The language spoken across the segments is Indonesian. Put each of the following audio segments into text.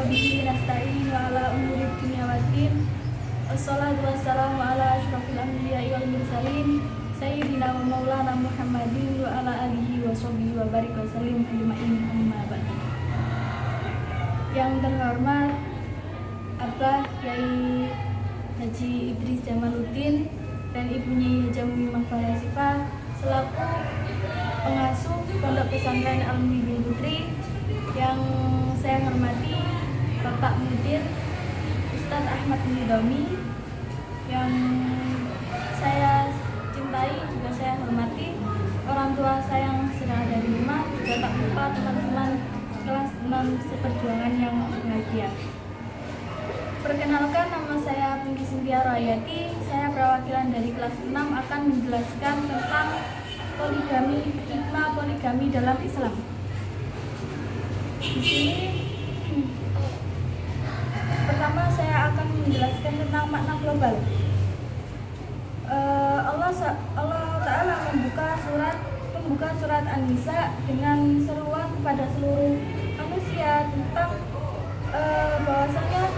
bihi nasta'in wa ala umuri dunya waddin. Wassalatu wassalamu ala asyrafil anbiya'i wal mursalin sayyidina wa maulana Muhammadin wa ala alihi wa sahbihi wa barik wa sallim ajma'in, amma ba'du. Yang terhormat Abah Yai Haji Idris Jamaluddin dan ibunya Haja Mumimah Falasifah selaku pengasuh Pondok Pesantren Al-Muhibin Putri, yang saya hormati Bapak Mudir Ustadz Ahmad Nidomi, yang saya cintai juga saya hormati orang tua saya yang sedang ada di rumah, juga tak lupa teman-teman kelas 6 seperjuangan yang bahagia. Perkenalkan, nama saya Pungki Sintia Royati. Saya perwakilan dari kelas 6 akan menjelaskan tentang poligami, hikmah poligami dalam Islam. Di sini pertama saya akan menjelaskan tentang makna global. Allah Ta'ala membuka surat An-Nisa dengan seruan kepada seluruh manusia tentang bahwasanya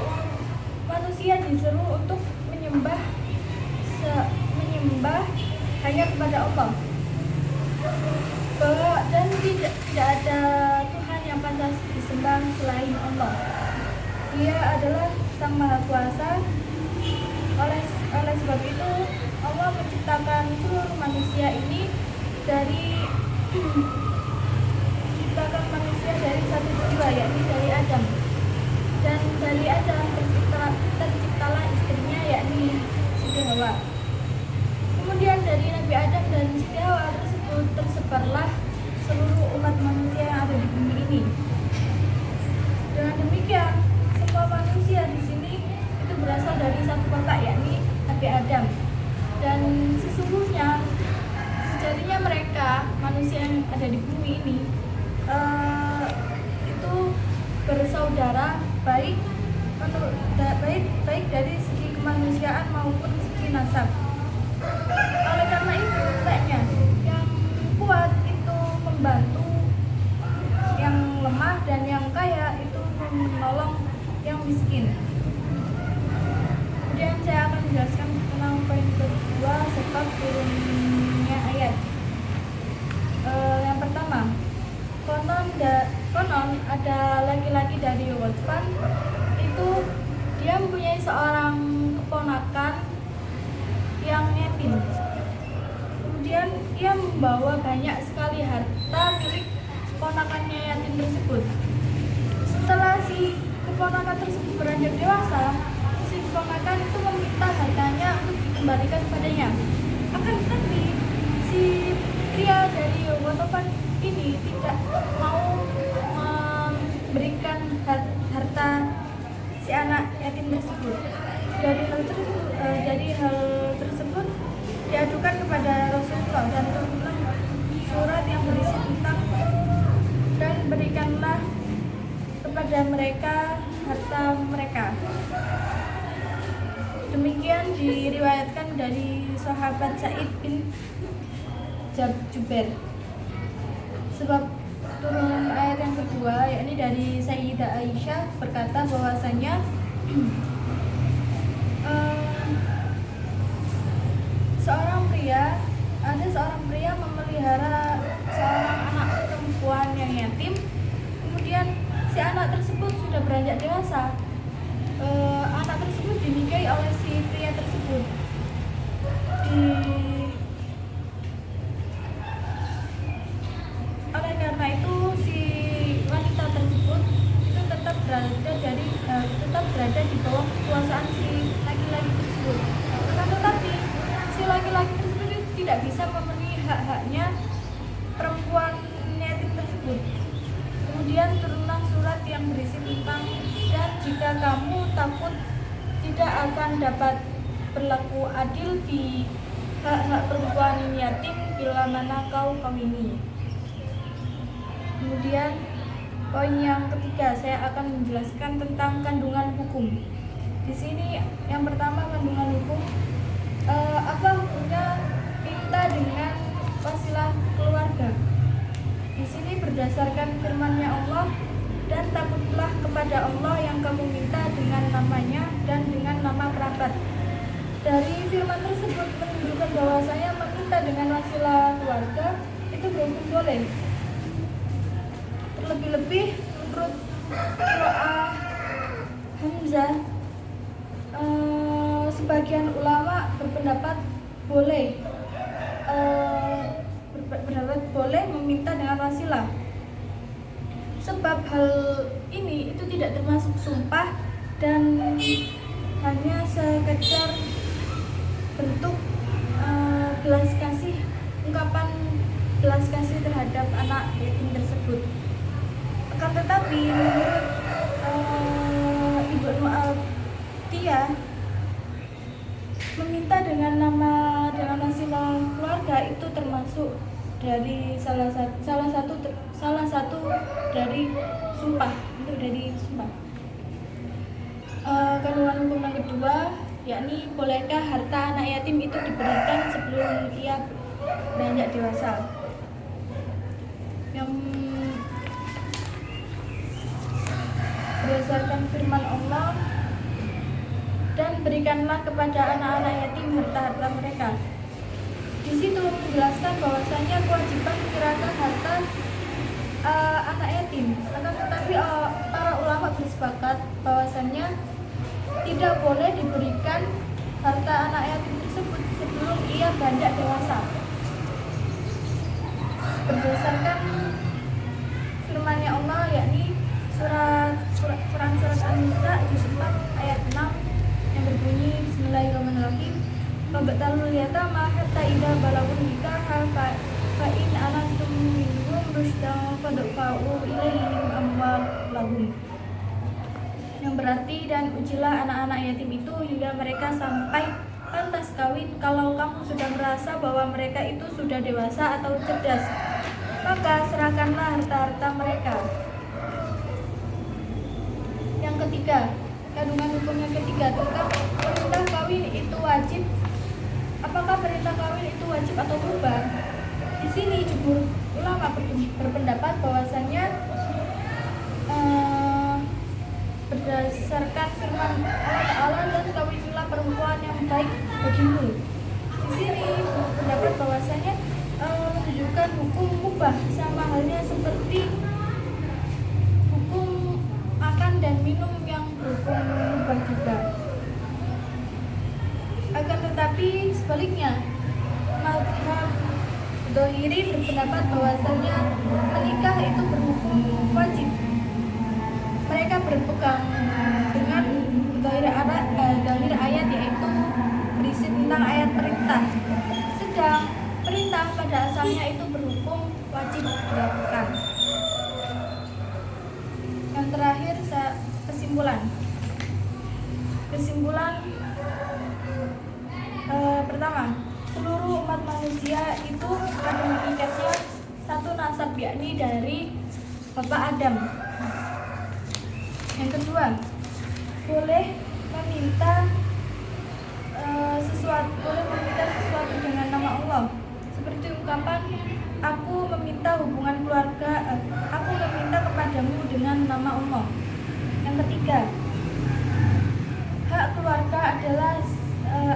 manusia disuruh untuk menyembah hanya kepada Allah, dan tidak ada Tuhan yang pantas disembah selain Allah. Dia adalah Sang Maha Kuasa. Oleh sebab itu Allah menciptakan seluruh manusia ini dari satu jiwa, yakni dari Adam. Dan dari Adam terciptalah istrinya, yakni Siti Hawa. Kemudian dari Nabi Adam dan Siti Hawa tersebut tersebarlah seluruh umat manusia yang ada di bumi ini. Dengan demikian, semua manusia di sini itu berasal dari satu bapak, yakni Nabi Adam. Dan sesungguhnya sejatinya mereka manusia yang ada di bumi ini itu bersaudara, baik dari segi kemanusiaan maupun segi nasab. Oleh karena itu, hendaknya yang kuat itu membantu yang lemah, dan yang kaya itu menolong yang miskin. Kemudian saya akan menjelaskan tentang poin kedua, sebab turunnya ayat. Yang pertama, konon ada laki-laki dari Ghatfan itu dia mempunyai seorang keponakan yang yatim. Kemudian dia membawa banyak sekali harta milik keponakannya yatim tersebut. Setelah si keponakan tersebut beranjak dewasa, si keponakan itu meminta hartanya untuk dikembalikan kepadanya. Akan tetapi si pria dari Ghatfan ini tidak mau memberikan harta si anak yatim tersebut. Jadi hal tersebut diadukan kepada Rasulullah, dan turunlah surat yang berisi tentang dan berikanlah kepada mereka harta mereka. Demikian diriwayatkan dari sahabat Sa'id bin Jubair. Sebab turun ayat yang kedua, yakni dari Sayyidah Aisyah berkata bahwasanya ada seorang pria memelihara seorang anak perempuan yang yatim. Kemudian si anak tersebut sudah beranjak dewasa. Anak tersebut dinikahi oleh si pria tersebut. Oleh karena itu si wanita tersebut itu tetap berada di bawah kekuasaan si laki-laki tersebut. Akan tetapi si laki-laki tersebut tidak bisa memenuhi hak-haknya perempuan yatim tersebut. Kemudian turunlah surat yang berisi tentang, dan jika kamu takut tidak akan dapat berlaku adil di hak-hak perempuan yatim bila mana kau kawini. Kemudian poin yang ketiga, saya akan menjelaskan tentang kandungan hukum. Di sini yang pertama, kandungan hukum. Apa hukumnya minta dengan wasilah keluarga? Di sini berdasarkan firman-Nya Allah, dan takutlah kepada Allah yang yang kamu minta dengan namanya dan dengan nama kerabat. Dari firman tersebut menunjukkan bahwasanya meminta dengan wasilah keluarga itu berhukum boleh. Terlebih-lebih menurut qiraah Hamzah, sebagian ulama berpendapat boleh meminta dengan wasilah. Sebab hal ini itu tidak termasuk sumpah dan hanya sekedar bentuk ungkapan belas kasih terhadap anak yatim tersebut. Akan tetapi menurut Ibnu Atiyah, meminta dengan wasilah keluarga itu termasuk dari salah satu dari sumpah, kandungan hukum yang kedua, yakni bolehkah harta anak yatim itu diberikan sebelum ia beranjak dewasa. Yang berdasarkan firman Allah, dan berikanlah kepada anak-anak yatim harta-harta mereka. Di situ menjelaskan bahwasanya kewajiban menyerahkan harta anak yatim. Akan tetapi para ulama bersepakat bahwasanya tidak boleh diberikan harta anak yatim tersebut sebelum ia beranjak dewasa. Berdasarkan firman-Nya Allah, yakni surat An-Nisa juz 4 ayat 6 yang berbunyi Bismillahirrahmanirrahim. Wabtalul yatama hatta idza balagun nikaha fa in anastum minhum rusydan fadfa'u ilaihim amwalahum. Yang berarti, dan ujilah anak-anak yatim itu hingga mereka sampai pantas kawin. Kalau kamu sudah merasa bahwa mereka itu sudah dewasa atau cerdas, maka serahkanlah harta-harta mereka. Yang ketiga, kandungan hukum yang ketiga tentang perintah kawin itu wajib. Apakah perintah kawin itu wajib atau mubah? Di sini jumhur ulama berpendapat bahwasannya berdasarkan firman Allah Ta'ala, dan kawinilah perempuan yang baik bagimu. Di sini berpendapat bahwasanya menunjukkan hukum mubah, sama halnya seperti hukum makan dan minum yang berhukum mubah juga. Akan tetapi sebaliknya, mazhab Dhohiri berpendapat bahwasanya menikah itu berhukum wajib. Mereka berpegang dengan zahir ayat, yaitu berisi tentang ayat perintah. Sedang perintah pada asalnya itu berhukum wajib dilakukan. Yang terakhir, kesimpulan pertama, seluruh umat manusia itu pada hakikatnya satu nasab, yakni dari Bapak Adam. Yang kedua, boleh meminta sesuatu dengan nama Allah, seperti ungkapan aku meminta kepadamu dengan nama Allah. Yang ketiga, hak keluarga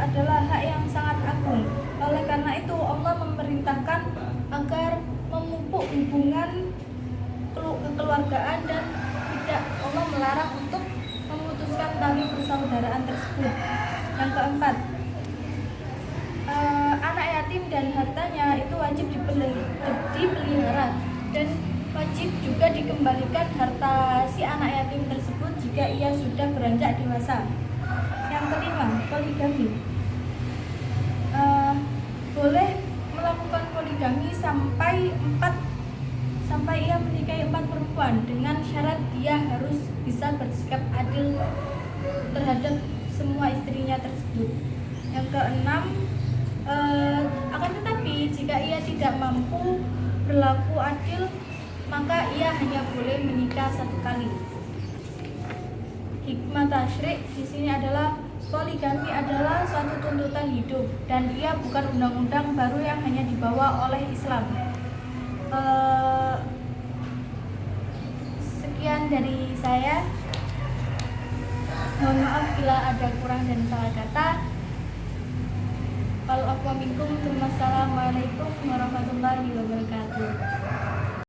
adalah hak yang sangat agung. Oleh karena itu Allah memerintahkan agar memupuk hubungan kekeluargaan, dan Allah melarang untuk memutuskan tali persaudaraan tersebut. Yang keempat, anak yatim dan hartanya itu wajib dipelihara, dan wajib juga dikembalikan harta si anak yatim tersebut jika ia sudah beranjak dewasa. Yang kelima, poligami. Boleh melakukan poligami sampai ia menikahi 4 perempuan, dengan syarat dia harus bisa bersikap adil terhadap semua istrinya tersebut. Yang keenam, akan tetapi jika ia tidak mampu berlaku adil, maka ia hanya boleh menikah 1 kali. Hikmah tasyrik di sini adalah poligami adalah suatu tuntutan hidup, dan ia bukan undang-undang baru yang hanya dibawa oleh Islam. Sekian dari saya. Mohon maaf bila ada kurang dan salah kata. Kalau aku minkum, wassalamualaikum warahmatullahi wabarakatuh.